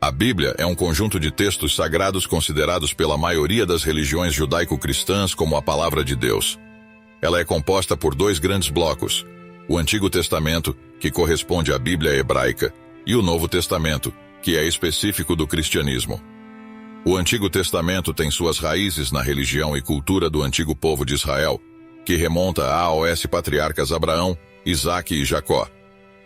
A Bíblia é um conjunto de textos sagrados considerados pela maioria das religiões judaico-cristãs como a Palavra de Deus. Ela é composta por dois grandes blocos: o Antigo Testamento, que corresponde à Bíblia hebraica, e o Novo Testamento, que é específico do cristianismo. O Antigo Testamento tem suas raízes na religião e cultura do antigo povo de Israel, que remonta aos patriarcas Abraão, Isaque e Jacó.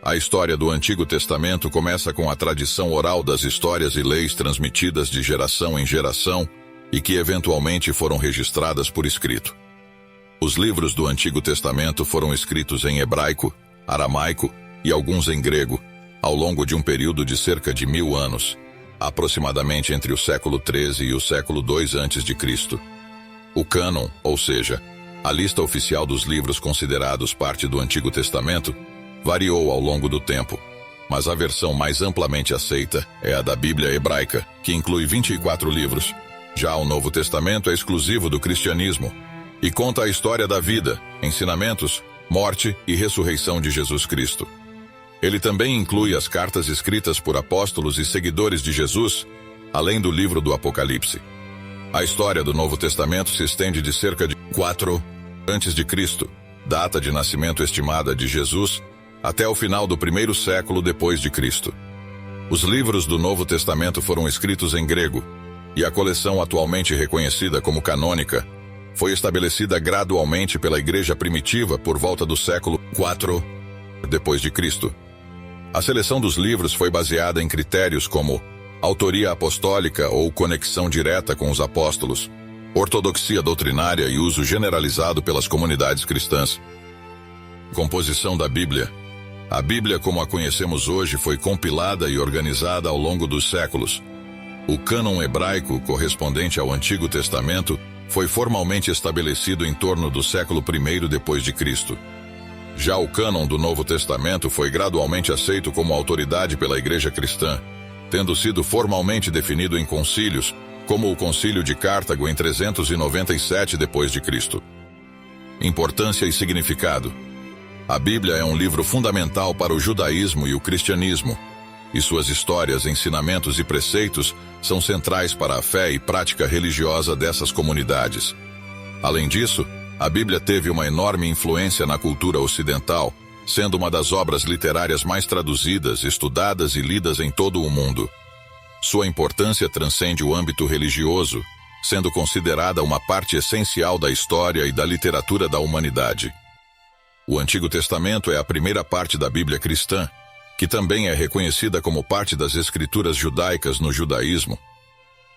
A história do Antigo Testamento começa com a tradição oral das histórias e leis transmitidas de geração em geração e que eventualmente foram registradas por escrito. Os livros do Antigo Testamento foram escritos em hebraico, aramaico e alguns em grego, ao longo de um período de cerca de 1000 anos, aproximadamente entre o século XIII e o século II a.C. O cânon, ou seja, a lista oficial dos livros considerados parte do Antigo Testamento, variou ao longo do tempo, mas a versão mais amplamente aceita é a da Bíblia hebraica, que inclui 24 livros. Já o Novo Testamento é exclusivo do cristianismo e conta a história da vida, ensinamentos, morte e ressurreição de Jesus Cristo. Ele também inclui as cartas escritas por apóstolos e seguidores de Jesus, além do livro do Apocalipse. A história do Novo Testamento se estende de cerca de 4 a.C., data de nascimento estimada de Jesus, até o final do primeiro século depois de Cristo. Os livros do Novo Testamento foram escritos em grego, e a coleção atualmente reconhecida como canônica foi estabelecida gradualmente pela Igreja primitiva por volta do século IV depois de Cristo. A seleção dos livros foi baseada em critérios como autoria apostólica ou conexão direta com os apóstolos, ortodoxia doutrinária e uso generalizado pelas comunidades cristãs. Composição da Bíblia. A Bíblia, como a conhecemos hoje, foi compilada e organizada ao longo dos séculos. O cânon hebraico, correspondente ao Antigo Testamento, foi formalmente estabelecido em torno do século I depois de Cristo. Já o cânon do Novo Testamento foi gradualmente aceito como autoridade pela Igreja cristã, tendo sido formalmente definido em concílios, como o Concílio de Cartago em 397 depois de Cristo. Importância e significado. A Bíblia é um livro fundamental para o judaísmo e o cristianismo, e suas histórias, ensinamentos e preceitos são centrais para a fé e prática religiosa dessas comunidades. Além disso, a Bíblia teve uma enorme influência na cultura ocidental, sendo uma das obras literárias mais traduzidas, estudadas e lidas em todo o mundo. Sua importância transcende o âmbito religioso, sendo considerada uma parte essencial da história e da literatura da humanidade. O Antigo Testamento é a primeira parte da Bíblia cristã, que também é reconhecida como parte das escrituras judaicas no judaísmo.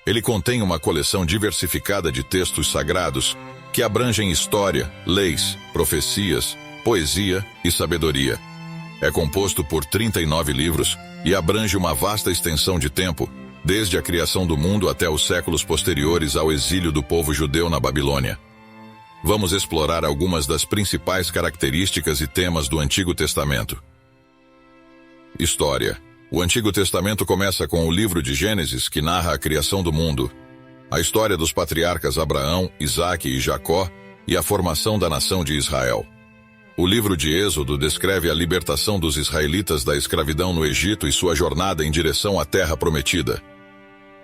Ele contém uma coleção diversificada de textos sagrados que abrangem história, leis, profecias, poesia e sabedoria. É composto por 39 livros e abrange uma vasta extensão de tempo, desde a criação do mundo até os séculos posteriores ao exílio do povo judeu na Babilônia. Vamos explorar algumas das principais características e temas do Antigo Testamento. História. O Antigo Testamento começa com o livro de Gênesis, que narra a criação do mundo, a história dos patriarcas Abraão, Isaque e Jacó e a formação da nação de Israel. O livro de Êxodo descreve a libertação dos israelitas da escravidão no Egito e sua jornada em direção à Terra Prometida.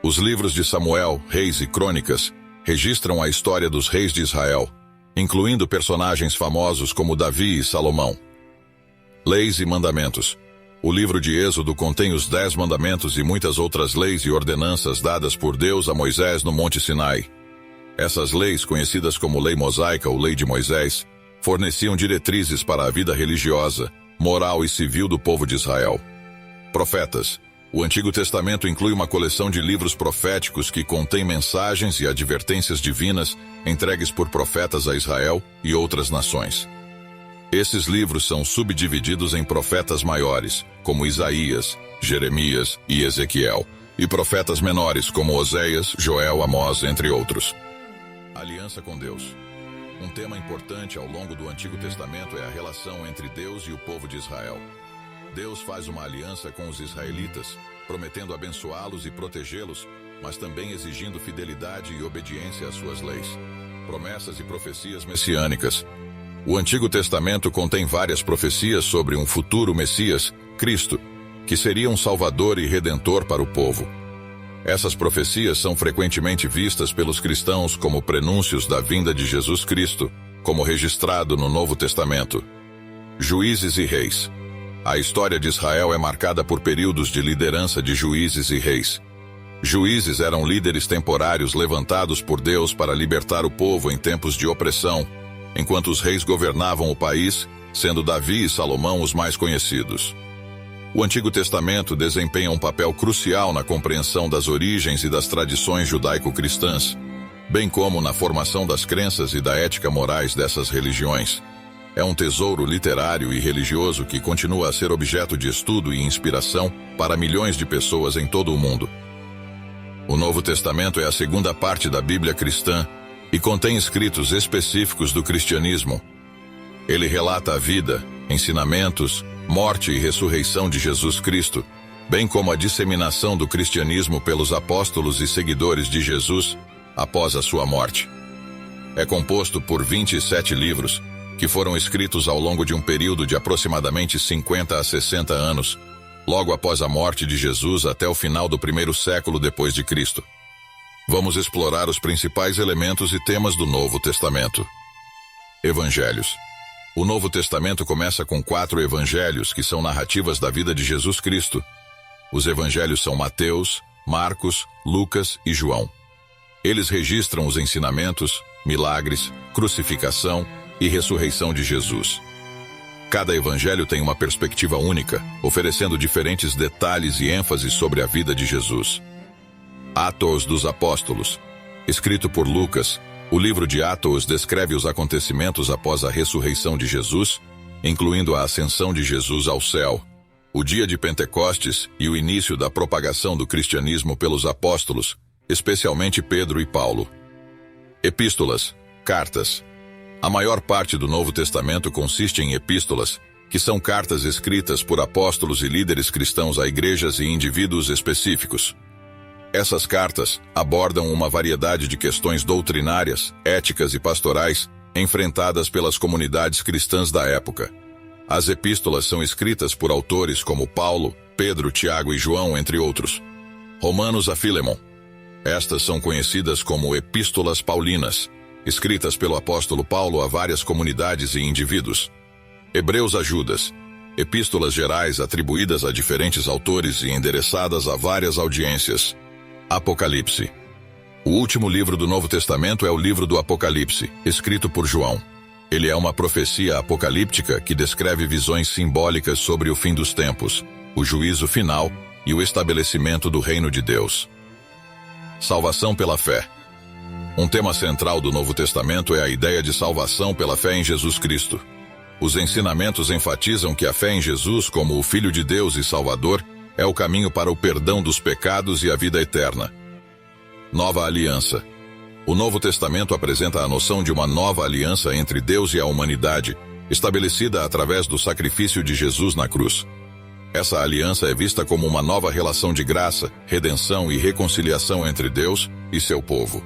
Os livros de Samuel, Reis e Crônicas registram a história dos reis de Israel, incluindo personagens famosos como Davi e Salomão. Leis e mandamentos. O livro de Êxodo contém os 10 mandamentos e muitas outras leis e ordenanças dadas por Deus a Moisés no Monte Sinai. Essas leis, conhecidas como Lei Mosaica ou Lei de Moisés, forneciam diretrizes para a vida religiosa, moral e civil do povo de Israel. Profetas. O Antigo Testamento inclui uma coleção de livros proféticos que contém mensagens e advertências divinas entregues por profetas a Israel e outras nações. Esses livros são subdivididos em profetas maiores, como Isaías, Jeremias e Ezequiel, e profetas menores, como Oséias, Joel, Amós, entre outros. Aliança com Deus. Um tema importante ao longo do Antigo Testamento é a relação entre Deus e o povo de Israel. Deus faz uma aliança com os israelitas, prometendo abençoá-los e protegê-los, mas também exigindo fidelidade e obediência às suas leis. Promessas e profecias messiânicas. O Antigo Testamento contém várias profecias sobre um futuro Messias, Cristo, que seria um Salvador e Redentor para o povo. Essas profecias são frequentemente vistas pelos cristãos como prenúncios da vinda de Jesus Cristo, como registrado no Novo Testamento. Juízes e reis. A história de Israel é marcada por períodos de liderança de juízes e reis. Juízes eram líderes temporários levantados por Deus para libertar o povo em tempos de opressão, enquanto os reis governavam o país, sendo Davi e Salomão os mais conhecidos. O Antigo Testamento desempenha um papel crucial na compreensão das origens e das tradições judaico-cristãs, bem como na formação das crenças e da ética morais dessas religiões. É um tesouro literário e religioso que continua a ser objeto de estudo e inspiração para milhões de pessoas em todo o mundo. O Novo Testamento é a segunda parte da Bíblia cristã e contém escritos específicos do cristianismo. Ele relata a vida, ensinamentos, morte e ressurreição de Jesus Cristo, bem como a disseminação do cristianismo pelos apóstolos e seguidores de Jesus após a sua morte. É composto por 27 livros, que foram escritos ao longo de um período de aproximadamente 50 a 60 anos, logo após a morte de Jesus até o final do primeiro século depois de Cristo. Vamos explorar os principais elementos e temas do Novo Testamento. Evangelhos. O Novo Testamento começa com 4 evangelhos que são narrativas da vida de Jesus Cristo. Os evangelhos são Mateus, Marcos, Lucas e João. Eles registram os ensinamentos, milagres, crucificação e ressurreição de Jesus. Cada evangelho tem uma perspectiva única, oferecendo diferentes detalhes e ênfase sobre a vida de Jesus. Atos dos Apóstolos. Escrito por Lucas, o livro de Atos descreve os acontecimentos após a ressurreição de Jesus, incluindo a ascensão de Jesus ao céu, o dia de Pentecostes e o início da propagação do cristianismo pelos apóstolos, especialmente Pedro e Paulo. Epístolas, cartas. A maior parte do Novo Testamento consiste em epístolas, que são cartas escritas por apóstolos e líderes cristãos a igrejas e indivíduos específicos. Essas cartas abordam uma variedade de questões doutrinárias, éticas e pastorais enfrentadas pelas comunidades cristãs da época. As epístolas são escritas por autores como Paulo, Pedro, Tiago e João, entre outros. Romanos a Filemon. Estas são conhecidas como epístolas paulinas, escritas pelo apóstolo Paulo a várias comunidades e indivíduos. Hebreus a Judas, epístolas gerais atribuídas a diferentes autores e endereçadas a várias audiências. Apocalipse. O último livro do Novo Testamento é o livro do Apocalipse, escrito por João. Ele é uma profecia apocalíptica que descreve visões simbólicas sobre o fim dos tempos, o juízo final e o estabelecimento do reino de Deus. Salvação pela fé. Um tema central do Novo Testamento é a ideia de salvação pela fé em Jesus Cristo. Os ensinamentos enfatizam que a fé em Jesus como o Filho de Deus e Salvador é o caminho para o perdão dos pecados e a vida eterna. Nova aliança. O Novo Testamento apresenta a noção de uma nova aliança entre Deus e a humanidade, estabelecida através do sacrifício de Jesus na cruz. Essa aliança é vista como uma nova relação de graça, redenção e reconciliação entre Deus e seu povo.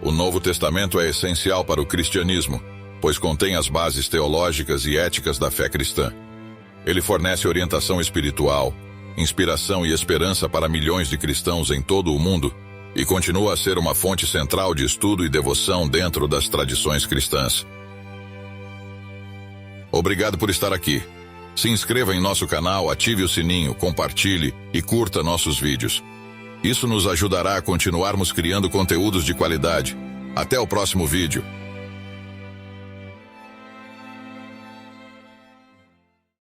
O Novo Testamento é essencial para o cristianismo, pois contém as bases teológicas e éticas da fé cristã. Ele fornece orientação espiritual, inspiração e esperança para milhões de cristãos em todo o mundo e continua a ser uma fonte central de estudo e devoção dentro das tradições cristãs. Obrigado por estar aqui. Se inscreva em nosso canal, ative o sininho, compartilhe e curta nossos vídeos. Isso nos ajudará a continuarmos criando conteúdos de qualidade. Até o próximo vídeo.